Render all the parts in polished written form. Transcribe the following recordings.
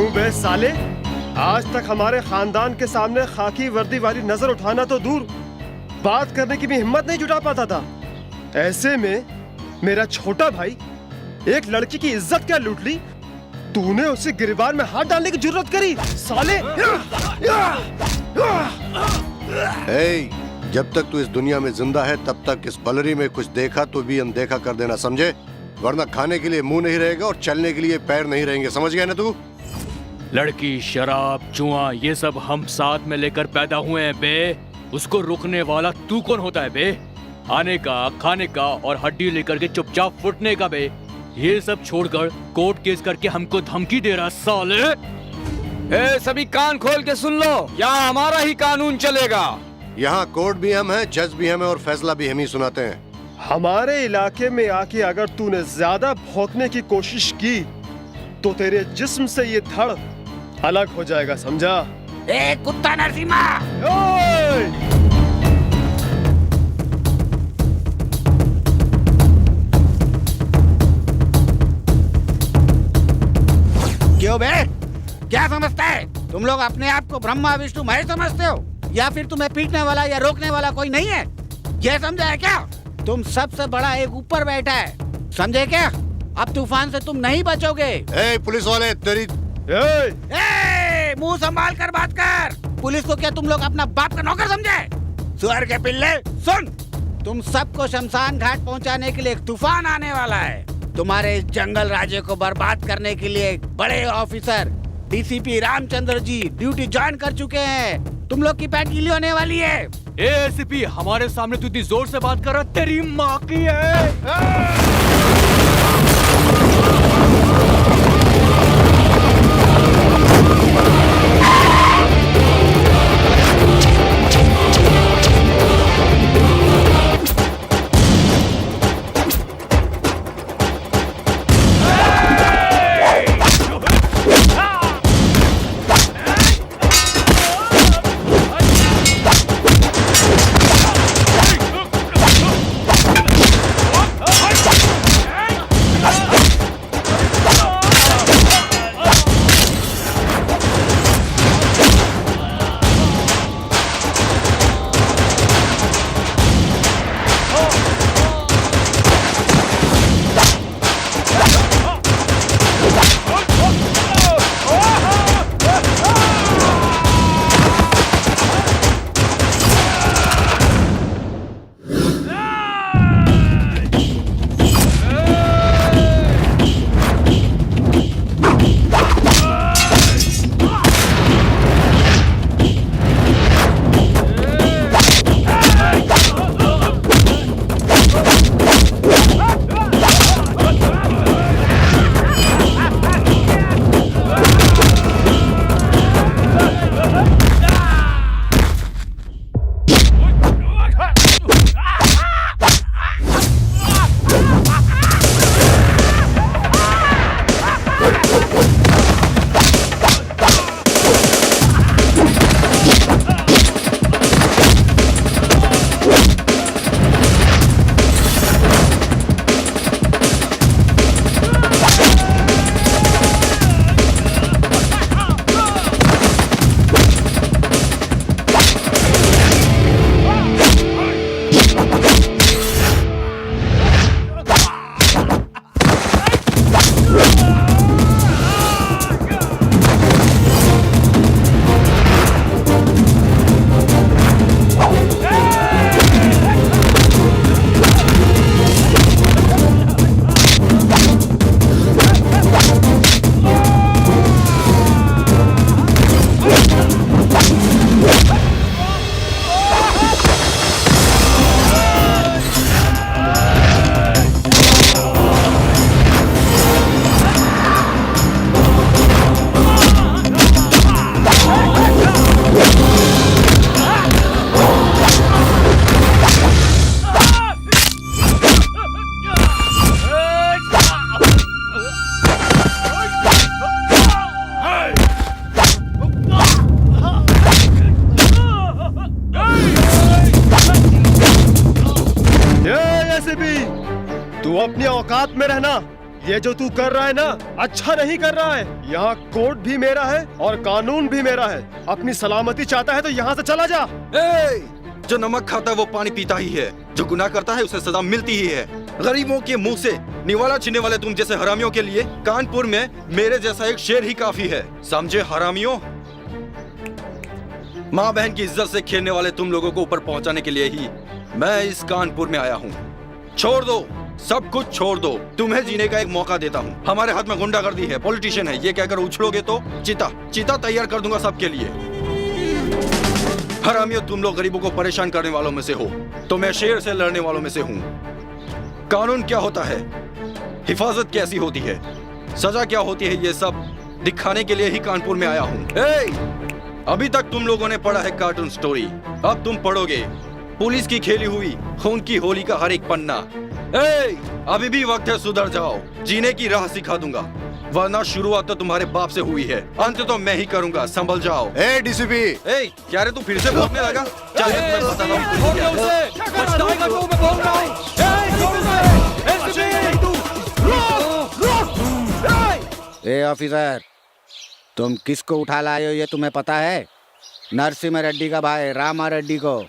क्यों बे साले, आज तक हमारे खानदान के सामने खाकी वर्दी वाली नजर उठाना तो दूर, बात करने की भी हिम्मत नहीं जुटा पाता था। ऐसे में मेरा छोटा भाई एक लड़की की इज्जत क्या लूट ली, तूने उसे गिरबान में हाथ डालने की जरूरत करी साले। ए, जब तक तू इस दुनिया में जिंदा है तब तक इस बलरी में कुछ देखा तो भी अनदेखा कर देना, समझे? वरना खाने के लिए मुंह नहीं रहेगा और चलने के लिए पैर नहीं रहेंगे, समझ गया ना तू? लड़की, शराब, जुआ, ये सब हम साथ में लेकर पैदा हुए हैं बे। उसको रोकने वाला तू कौन होता है बे? आने का, खाने का और हड्डी लेकर के चुपचाप फुटने का बे। ये सब छोड़कर कोर्ट केस करके हमको धमकी दे रहा साले। ए, सभी कान खोल के सुन लो, यहाँ हमारा ही कानून चलेगा। यहाँ कोर्ट भी हम हैं, जज भी हम हैं और फैसला भी हम ही सुनाते हैं। हमारे इलाके में आके अगर तूने ज्यादा भौंकने की कोशिश की तो तेरे जिस्म से ये धड़ अलग हो जाएगा, समझा? ए कुत्ता नरसिम्हा! क्यों बे? क्या समझते है? तुम लोग अपने आप को ब्रह्मा विष्णु महेश समझते हो, या फिर तुम्हें पीटने वाला या रोकने वाला कोई नहीं है? ये समझा है क्या? तुम सबसे बड़ा एक ऊपर बैठा है, समझे क्या? अब तूफान से तुम नहीं बचोगे। ए, पुलिस वाले तेरी मुंह संभाल कर बात कर। पुलिस को क्या तुम लोग अपना बाप का नौकर समझे? सुअर के पिल्ले, सुन, तुम सबको शमशान घाट पहुंचाने के लिए एक तूफान आने वाला है। तुम्हारे इस जंगल राज्य को बर्बाद करने के लिए एक बड़े officer DCP Ramchandra ji duty join कर चुके हैं। तुम लोग की पैंट गीली होने वाली है। एसीपी, हमारे सामने तू इतनी जोर से बात कर रहा, तेरी माँ की है। तू अपनी औकात में रहना, ये जो तू कर रहा है ना, अच्छा नहीं कर रहा है। यहाँ कोर्ट भी मेरा है और कानून भी मेरा है। अपनी सलामती चाहता है तो यहाँ से चला जा। ए, जो नमक खाता है वो पानी पीता ही है, जो गुनाह करता है उसे सजा मिलती ही है। गरीबों के मुंह से निवाला छीनने वाले तुम जैसे हरामियों के लिए कानपुर में मेरे जैसा एक शेर ही काफी है, समझे हरामियों? माँ बहन की इज्जत से खेलने वाले तुम लोगों को ऊपर पहुंचाने के लिए ही मैं इस कानपुर में आया हूँ। छोड़ दो, सब कुछ छोड़ दो, तुम्हें जीने का एक मौका देता हूँ। हमारे हाथ में गुंडागर्दी है, पॉलिटिशियन है, ये कहकर उछलोगे तो चीता तैयार कर दूंगा सबके लिए। हरामियों, तुम लोग गरीबों को परेशान करने वालों में से हो, तो मैं शेर से लड़ने वालों में से हूँ। कानून क्या होता है, हिफाजत कैसी होती है, सजा क्या होती है, ये सब दिखाने के लिए ही कानपुर में आया हूँ। अभी तक तुम लोगों ने पढ़ा है कार्टून स्टोरी, अब तुम पढ़ोगे पुलिस की खेली हुई खून की होली का हर एक पन्ना। अभी भी वक्त है, सुधर जाओ, जीने की राह सिखा दूंगा, वरना शुरुआत तो तुम्हारे बाप से हुई है, अंत तो मैं ही करूंगा, संभल जाओ। डीसीपी, क्या रे तू फिर से बोलने लगा? चल मैं तुम्हें बताता हूँ। ए ऑफिसर, तुम किसको उठा लाए हो ये तुम्हें पता है? नरसिम्हा रेड्डी का भाई रामा रेड्डी को।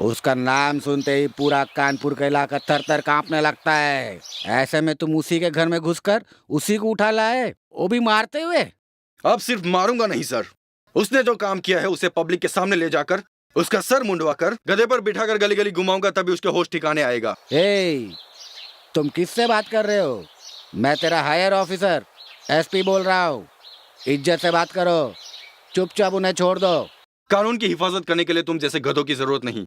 उसका नाम सुनते ही पूरा कानपुर का इलाका थर थर कांपने लगता है। ऐसे में तुम उसी के घर में घुसकर उसी को उठा लाए, वो भी मारते हुए। अब सिर्फ मारूंगा नहीं सर, उसने जो काम किया है उसे पब्लिक के सामने ले जाकर उसका सर मुंडवा कर गधे पर बिठाकर गली गली घुमाऊंगा, तभी उसके होश ठिकाने आएगा। तुम किससे बात कर रहे हो? मैं तेरा हायर ऑफिसर एसपी बोल रहा हूँ। इज्जत से बात करो, चुपचाप उन्हें छोड़ दो। कानून की हिफाजत करने के लिए तुम जैसे गधों की जरूरत नहीं।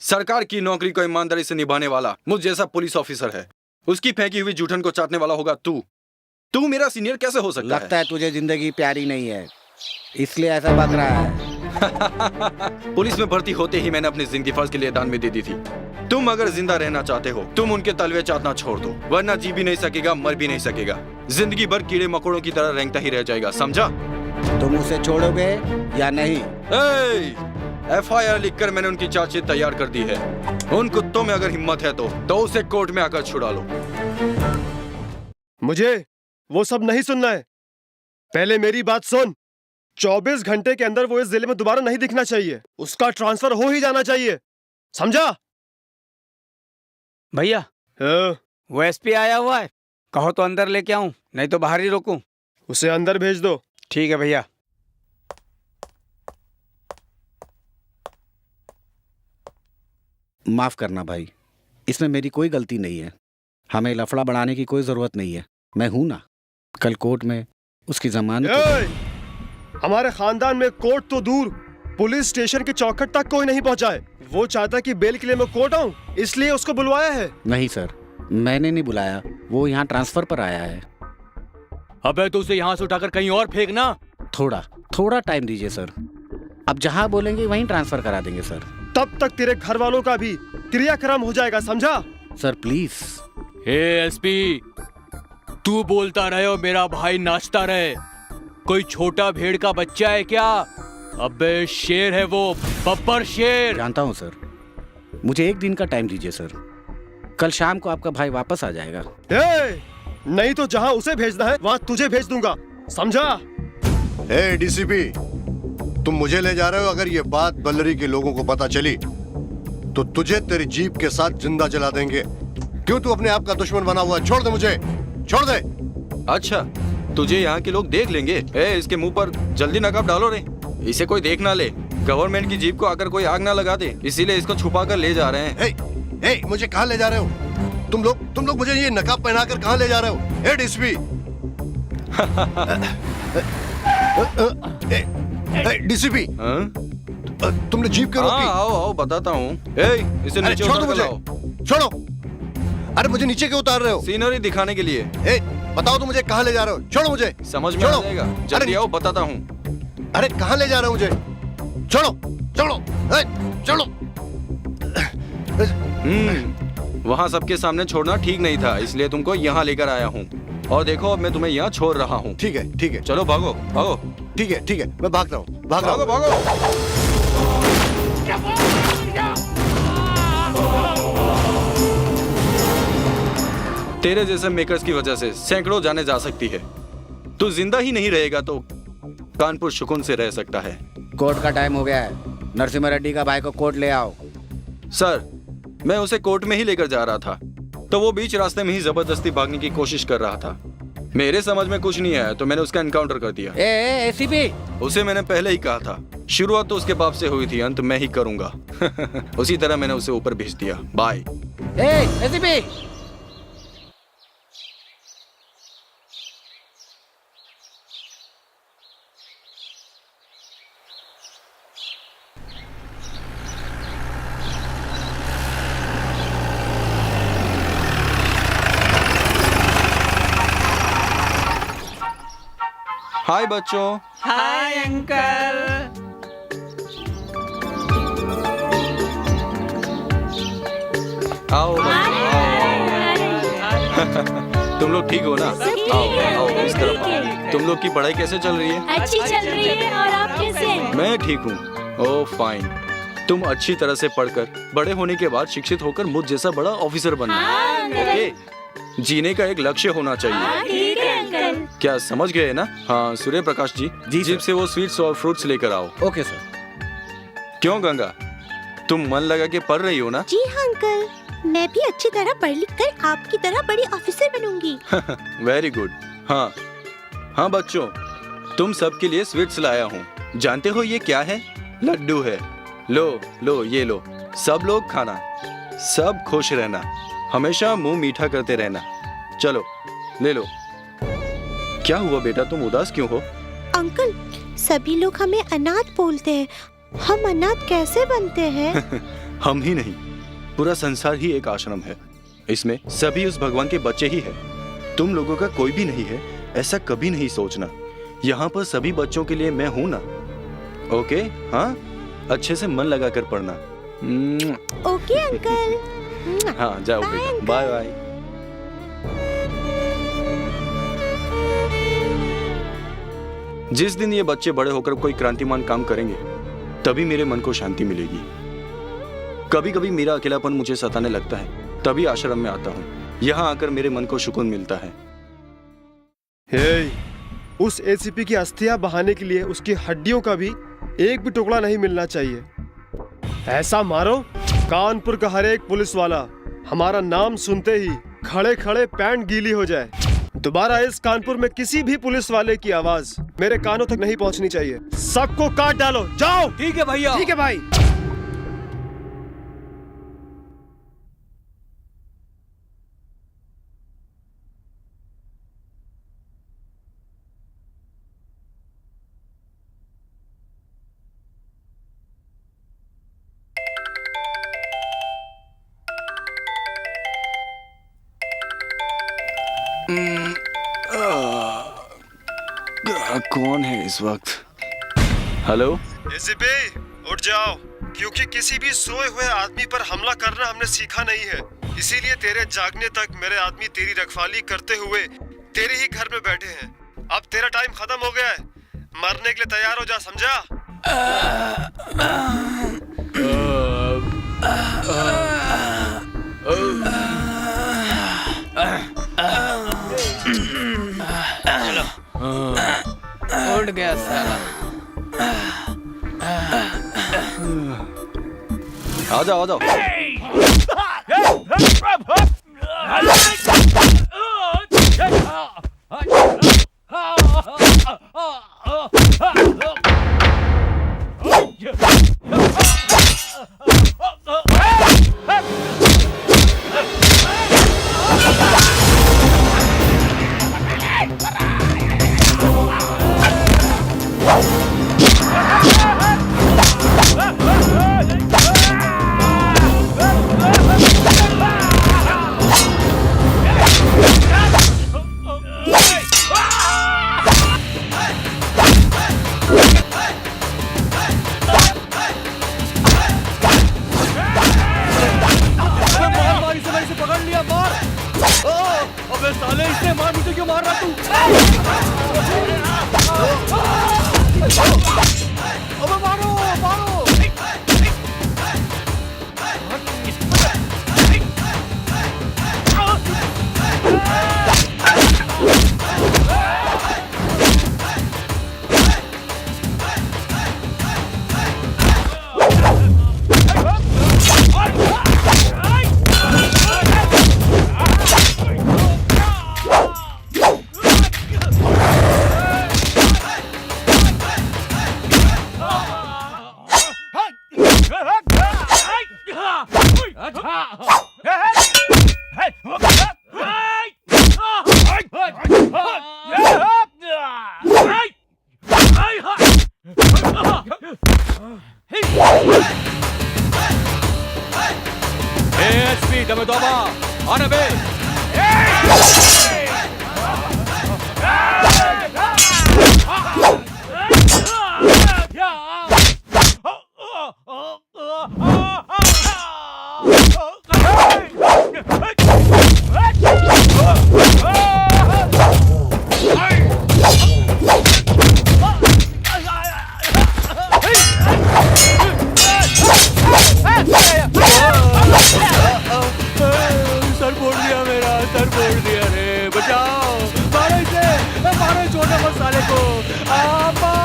सरकार की नौकरी को ईमानदारी से निभाने वाला मुझ जैसा पुलिस ऑफिसर है, उसकी फेंकी हुई जूठन को चाटने वाला होगा तू मेरा सीनियर कैसे हो सकता लगता है तुझे जिंदगी प्यारी नहीं है, इसलिए ऐसा बक रहा है। पुलिस में भर्ती होते ही मैंने अपनी जिंदगी फर्ज के लिए दान में दे दी थी। तुम अगर जिंदा रहना चाहते हो, तुम उनके तलवे चाटना छोड़ दो, वरना जी भी नहीं सकेगा, मर भी नहीं सकेगा, जिंदगी भर कीड़े मकोड़ों की तरह रेंगता ही रह जाएगा, समझा? तुम उसे छोड़ोगे या नहीं? FIR लिखकर मैंने उनकी चार्जशीट तैयार कर दी है। उन कुत्तों में अगर हिम्मत है तो उसे कोर्ट में आकर छुड़ा लो। मुझे वो सब नहीं सुनना है, पहले मेरी बात सुन। 24 घंटे के अंदर वो इस जिले में दोबारा नहीं दिखना चाहिए, उसका ट्रांसफर हो ही जाना चाहिए, समझा? भैया वो एसपी आया हुआ है, कहो तो अंदर लेके आऊं, नहीं तो बाहर ही रोकूं। उसे अंदर भेज दो। ठीक है भैया। माफ करना भाई, इसमें मेरी कोई गलती नहीं है। हमें लफड़ा बढ़ाने की कोई जरूरत नहीं है, मैं हूं ना। कल कोर्ट में उसकी जमानत। हमारे खानदान में कोर्ट तो दूर, पुलिस स्टेशन के चौखट तक कोई नहीं पहुंचा है। वो चाहता कि बेल के लिए मैं कोर्ट आऊं, इसलिए उसको बुलवाया है। नहीं सर, मैंने नहीं बुलाया, वो यहाँ ट्रांसफर पर आया है। अबे तो उसे यहाँ से उठाकर कहीं और फेंकना। थोड़ा टाइम दीजिए सर, अब जहाँ बोलेंगे वहीं ट्रांसफर करा देंगे सर। तब तक तेरे घर वालों का भी क्रियाक्रम हो जाएगा, समझा? Sir please. एसपी, तू बोलता रहे और मेरा भाई नाचता रहे। कोई छोटा भेड़ का बच्चा है क्या? अबे शेर है वो, बब्बर शेर। जानता हूँ सर, मुझे 1 दिन का टाइम दीजिए सर, कल शाम को आपका भाई वापस आ जाएगा। नहीं तो जहाँ उसे भेजना है वहाँ तुझे भेज दूंगा, समझा? डीसीपी, तुम मुझे ले जा रहे हो। अगर ये बात बल्लरी के लोगों को पता चली तो तुझे तेरी जीप के साथ जिंदा जला देंगे। क्यों तू अपने आप का दुश्मन बना हुआ है? छोड़ दे मुझे, छोड़ दे। अच्छा, तुझे यहाँ के लोग देख लेंगे। इसके मुंह पर जल्दी नकाब डालो रे, इसे कोई देख ना ले। गवर्नमेंट की जीप को आकर कोई आग ना लगा दे, इसीलिए इसको छुपा कर ले जा रहे हैं। मुझे कहाँ ले जा रहे हो तुम लोग? मुझे ये नकाब पहनाकर कहाँ ले जा रहे हो? डीसीपी, डीसीपी, तुमने जीप क्यों रोकी? आओ बताता हूँ। इसे नीचे छोड़ो उतार मुझे, लाओ। छोड़ो। अरे मुझे नीचे क्यों उतार रहे हो? सीनरी दिखाने के लिए। बताओ तो मुझे कहाँ ले जा रहे हो? छोड़ो मुझे। समझ में आ जाएगा, जल्दी आओ, बताता हूँ। अरे कहाँ ले जा रहे हो मुझे? छोड़ो, छोड़ो, छोड़ो। वहाँ सबके सामने छोड़ना ठीक नहीं था, इसलिए तुमको यहाँ लेकर आया हूँ। और देखो, अब मैं तुम्हें यहाँ छोड़ रहा हूँ। ठीक है, चलो भागो भागो। ठीक है, मैं भाग रहा हूँ, भागो भागो। तेरे जैसे मेकर्स की वजह से सैकड़ों जाने जा सकती है। तू जिंदा ही नहीं रहेगा तो कानपुर सुकून से रह सकता है। कोर्ट का टाइम हो गया है, नरसिम्हा रेड्डी का भाई को कोर्ट ले आओ। सर, मैं उसे कोर्ट में ही लेकर जा रहा था तो वो बीच रास्ते में ही जबरदस्ती भागने की कोशिश कर रहा था। मेरे समझ में कुछ नहीं आया तो मैंने उसका एनकाउंटर कर दिया। एसीपी, उसे मैंने पहले ही कहा था, शुरुआत तो उसके बाप से हुई थी, अंत मैं ही करूंगा। उसी तरह मैंने उसे ऊपर भेज दिया। बाय। एसीपी, हाय बच्चों। Hi uncle. आओ बच्चों, आओ। तुम लोग ठीक हो ना? आओ आओ इस तरफ आओ। तुम लोग की पढ़ाई कैसे चल रही है? अच्छी चल रही है। और आप कैसे हैं? मैं ठीक हूँ। ओह फाइन। तुम अच्छी तरह से पढ़कर बड़े होने के बाद शिक्षित होकर मुझ जैसा बड़ा ऑफिसर बनना। ओके, जीने का एक लक्ष्य होना चाहिए। ठीक है अंकल। क्या समझ गए ना? हाँ सूर्य प्रकाश जी, जीप से वो स्वीट्स और फ्रूट्स लेकर आओ। Okay sir. क्यों गंगा, तुम मन लगा के पढ़ रही हो ना? जी हाँ अंकल, मैं भी अच्छी तरह पढ़ लिख कर आपकी तरह बड़ी ऑफिसर बनूंगी। Very good. हाँ हाँ बच्चों, तुम सबके लिए स्वीट्स लाया हूँ। जानते हो ये क्या है? लड्डू है। लो लो ये लो, सब लोग खाना, सब खुश रहना, हमेशा मुंह मीठा करते रहना। चलो ले लो। क्या हुआ बेटा, तुम उदास क्यों हो? अंकल, सभी लोग हमें अनाथ बोलते हैं, हम अनाथ कैसे बनते हैं? हम ही नहीं, पूरा संसार ही एक आश्रम है। इसमें सभी उस भगवान के बच्चे ही है। तुम लोगों का कोई भी नहीं है, ऐसा कभी नहीं सोचना। यहाँ पर सभी बच्चों के लिए मैं हूँ ना। ओके? हाँ, अच्छे से मन लगा कर पढ़ना। Okay uncle. हाँ जाओ बेटा, बाय बाय। जिस दिन ये बच्चे बड़े होकर कोई क्रांतिमान काम करेंगे तभी मेरे मन को शांति मिलेगी। कभी कभी मेरा अकेलापन मुझे सताने लगता है, तभी आश्रम में आता हूँ। यहाँ आकर मेरे मन को सुकून मिलता है। हे, उस एसीपी की अस्थियां बहाने के लिए उसकी हड्डियों का भी एक भी टुकड़ा नहीं मिलना चाहिए। ऐसा मारो कानपुर का हर एक पुलिस वाला हमारा नाम सुनते ही खड़े खड़े पैंट गीली हो जाए। दोबारा इस कानपुर में किसी भी पुलिस वाले की आवाज मेरे कानों तक नहीं पहुंचनी चाहिए। सबको काट डालो, जाओ। ठीक है भैया। ठीक है भाई। कौन है इस वक्त? हेलो एसीपी, उठ जाओ, क्योंकि किसी भी सोए हुए आदमी पर हमला करना हमने सीखा नहीं है। इसीलिए तेरे जागने तक मेरे आदमी तेरी रखवाली करते हुए तेरे ही घर में बैठे हैं। अब तेरा टाइम खत्म हो गया है, मरने के लिए तैयार हो जा, समझा? उठ गया साला। आ जाओ आ जाओ। आना बे। सर फोड़ दिया मेरा, सर फोड़ दिया रे, बचाओ, मारो इसे, मारो इस छोटे मसाले को, आपा।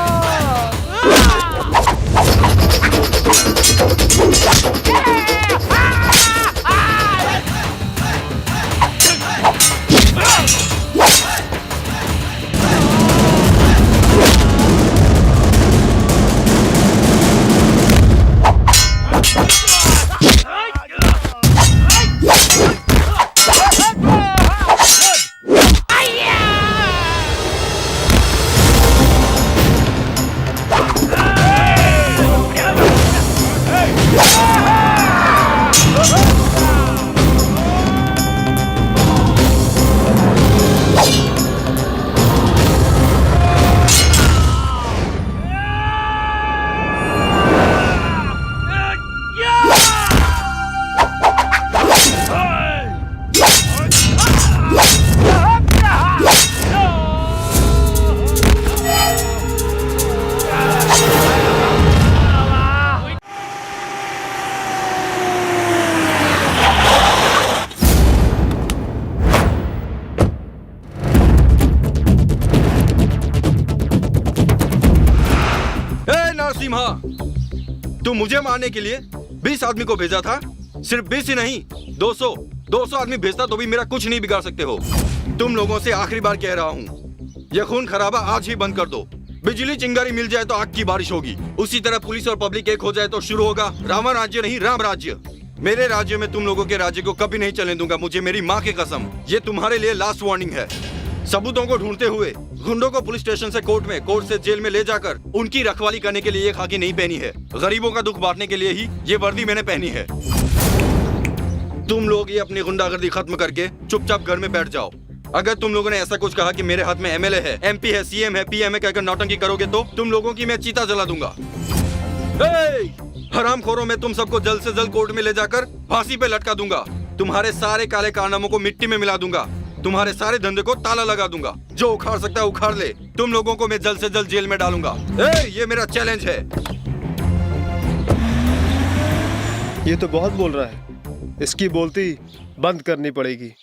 नरसिम्हा, तुम मुझे मारने के लिए 20 आदमी को भेजा था। सिर्फ 20 ही नहीं, 200 आदमी भेजता तो भी मेरा कुछ नहीं बिगाड़ सकते हो। तुम लोगों से आखिरी बार कह रहा हूँ, ये खून खराबा आज ही बंद कर दो। बिजली चिंगारी मिल जाए तो आग की बारिश होगी, उसी तरह पुलिस और पब्लिक एक हो जाए तो शुरू होगा रावण राज्य नहीं राम राज्य। मेरे राज्य में तुम लोगों के राज्य को कभी नहीं चलने दूंगा, मुझे मेरी माँ की कसम। ये तुम्हारे लिए लास्ट वार्निंग है। सबूतों को ढूंढते हुए गुंडों को पुलिस स्टेशन से कोर्ट में, कोर्ट से जेल में ले जाकर उनकी रखवाली करने के लिए ये खाकी नहीं पहनी है। गरीबों का दुख बांटने के लिए ही ये वर्दी मैंने पहनी है। तुम लोग ये अपनी गुंडागर्दी खत्म करके चुपचाप घर में बैठ जाओ। अगर तुम लोगों ने ऐसा कुछ कहा कि मेरे हाथ में एमएलए है, एमपी है, सीएम है, पीएम है कहकर नौटंकी करोगे तो तुम लोगों की मैं चीता जला दूंगा। हरामखोरों में तुम सबको जल्द से जल्द कोर्ट में ले जाकर फांसी पे लटका दूंगा। तुम्हारे सारे काले कारनामों को मिट्टी में मिला दूंगा। तुम्हारे सारे धंधे को ताला लगा दूंगा। जो उखाड़ सकता है उखाड़ ले। तुम लोगों को मैं जल्द से जल्द जेल में डालूंगा। ये मेरा चैलेंज है। ये तो बहुत बोल रहा है, इसकी बोलती बंद करनी पड़ेगी।